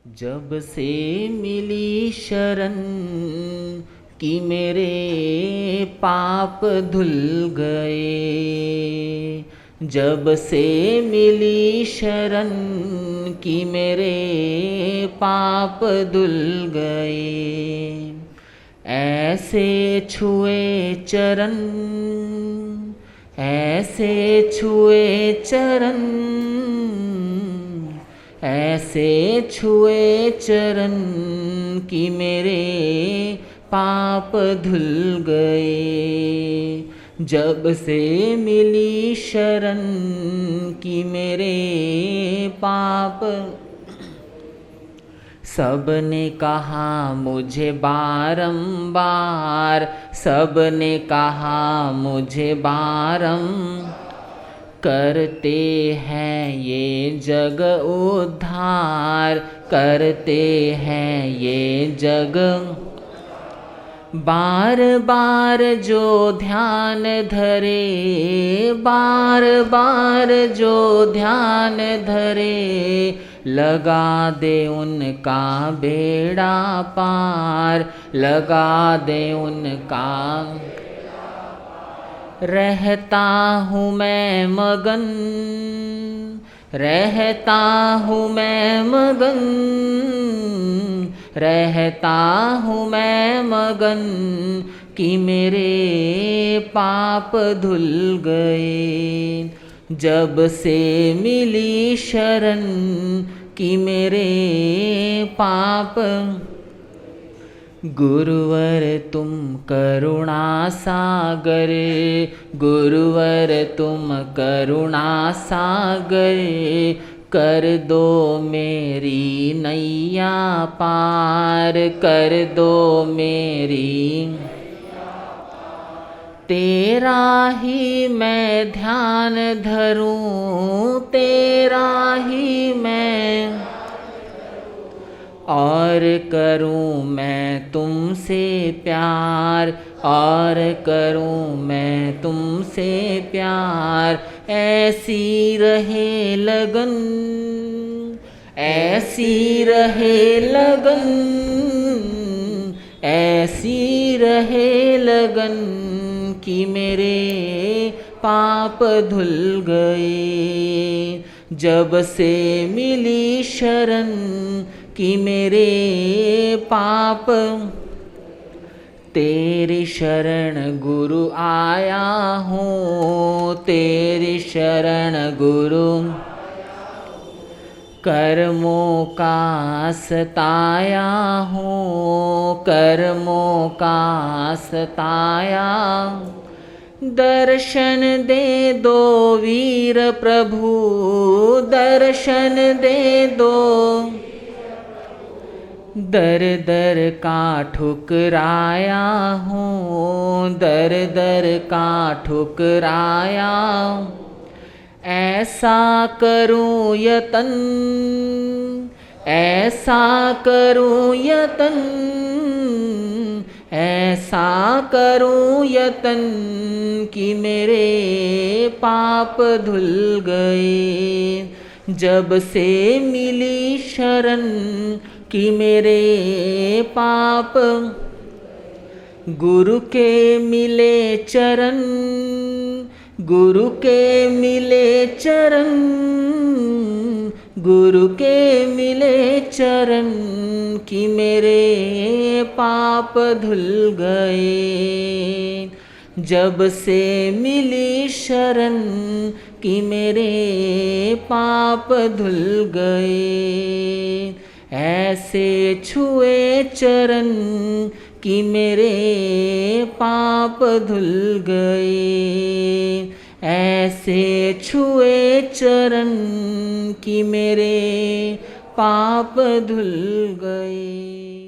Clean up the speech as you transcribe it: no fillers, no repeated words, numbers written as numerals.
जब से मिली शरण कि मेरे पाप धुल गए। जब से मिली शरण कि मेरे पाप धुल गए। ऐसे छुए चरण, ऐसे छुए चरण, ऐसे छुए चरण कि मेरे पाप धुल गए। जब से मिली शरण कि मेरे पाप। सबने कहा मुझे बारंबार, सबने कहा मुझे करते हैं ये जग उद्धार, करते हैं ये जग। बार बार जो ध्यान धरे, बार बार जो ध्यान धरे, लगा दे उनका बेड़ा पार, लगा दे उनका। रहता हूँ मैं मगन, रहता हूँ मैं मगन, रहता हूँ मैं मगन कि मेरे पाप धुल गए। जब से मिली शरण कि मेरे पाप। गुरुवर तुम करुणा सागर, गुरुवर तुम करुणा सागर, कर दो मेरी नैया पार, कर दो मेरी। तेरा ही मैं ध्यान धरूं, तेरा ही मैं, और करूं मैं तुमसे प्यार, और करूं मैं तुमसे प्यार। ऐसी रहे लगन, ऐसी रहे लगन, ऐसी रहे लगन कि मेरे पाप धुल गए। जब से मिली शरण कि मेरे पाप। तेरी शरण गुरु आया हूँ, तेरी शरण गुरु। कर्मों का सताया हूँ, कर्मों का सताया। दर्शन दे दो वीर प्रभु, दर्शन दे दो। दर दर का ठुकराया हूँ, दर दर का ठुकराया। ऐसा करूँ यतन, ऐसा करूँ यतन, ऐसा करूँ यतन कि मेरे पाप धुल गए। जब से मिली शरण कि मेरे पाप। गुरु के मिले चरण, गुरु के मिले चरण, गुरु के मिले चरण कि मेरे पाप धुल गए। जब से मिली शरण कि मेरे पाप धुल गए। ऐसे छुए चरण कि मेरे पाप धुल गए। ऐसे छुए चरण कि मेरे पाप धुल गए।